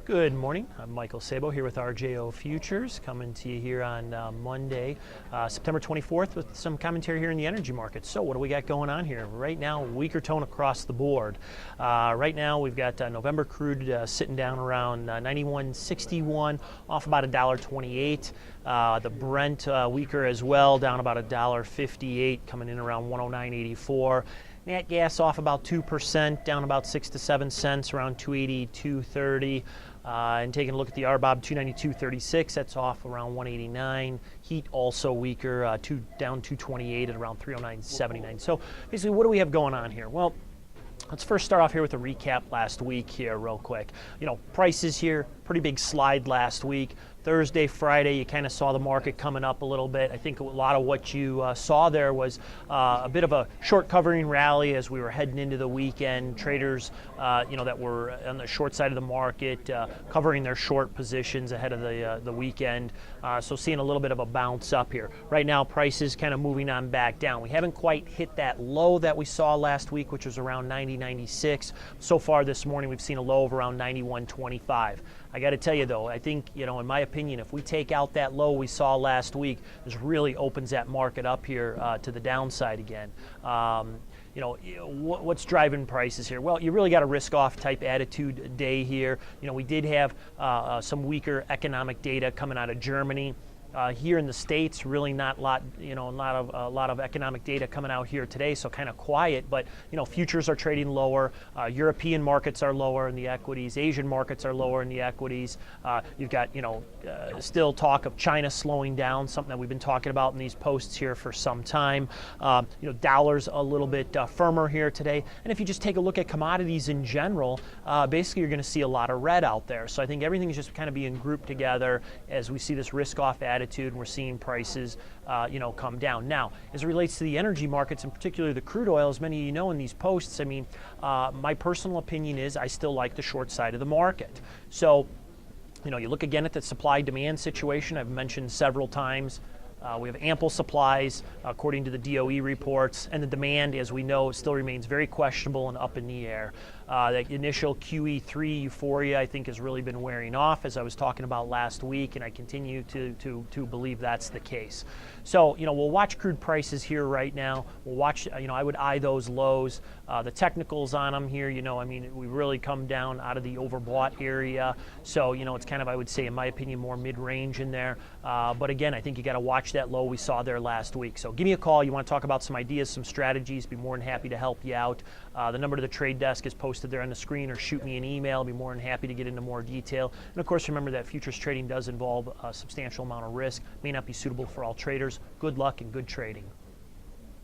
Good morning. I'm Michael Sabo here with RJO Futures, coming to you here on Monday, September 24th, with some commentary here in the energy market. So what do we got going on here? Right now, weaker tone across the board. Right now, we've got November crude sitting down around 91.61, off about $1.28. The Brent weaker as well, down about $1.58, coming in around 109.84. Nat gas off about 2%, down about 6 to 7 cents, around 280, 230. And taking a look at the RBOB, 292.36, that's off around 189. Heat also weaker, down 228 at around 309.79. So basically, what do we have going on here? Well, let's first start off here with a recap last week here real quick. Prices here, pretty big slide last week. Thursday, Friday, you kind of saw the market coming up a little bit. I think a lot of what you saw there was a bit of a short covering rally as we were heading into the weekend. Traders, that were on the short side of the market, covering their short positions ahead of the weekend. So seeing a little bit of a bounce up here. Right now, prices kind of moving on back down. We haven't quite hit that low that we saw last week, which was around 90.96. So far this morning, we've seen a low of around 91.25. I got to tell you, though, I think, in my opinion, if we take out that low we saw last week, this really opens that market up here to the downside again. What's driving prices here? Well, you really got a risk-off type attitude day here. We did have some weaker economic data coming out of Germany. Here in the States, really not a lot of economic data coming out here today, so kind of quiet. But futures are trading lower. European markets are lower in the equities. Asian markets are lower in the equities. You've got still talk of China slowing down, something that we've been talking about in these posts here for some time. Dollar's a little bit firmer here today. And if you just take a look at commodities in general, basically you're going to see a lot of red out there. So I think everything is just kind of being grouped together as we see this risk-off attitude, and we're seeing prices, come down. Now, as it relates to the energy markets, in particular the crude oil, as many of you know in these posts, my personal opinion is I still like the short side of the market. So, you look again at the supply-demand situation. I've mentioned several times. We have ample supplies, according to the DOE reports, and the demand, as we know, still remains very questionable and up in the air. The initial QE3 euphoria, I think, has really been wearing off, as I was talking about last week, and I continue to believe that's the case. So, we'll watch crude prices here right now. We'll watch, I would eye those lows. The technicals on them here, we really come down out of the overbought area. So, it's kind of, I would say, in my opinion, more mid-range in there. But again, I think you got to watch that low we saw there last week. So give me a call. You want to talk about some ideas, some strategies, be more than happy to help you out. The number to the trade desk is posted there on the screen, or shoot me an email. I'll be more than happy to get into more detail. And of course, remember that futures trading does involve a substantial amount of risk. May not be suitable for all traders. Good luck and good trading.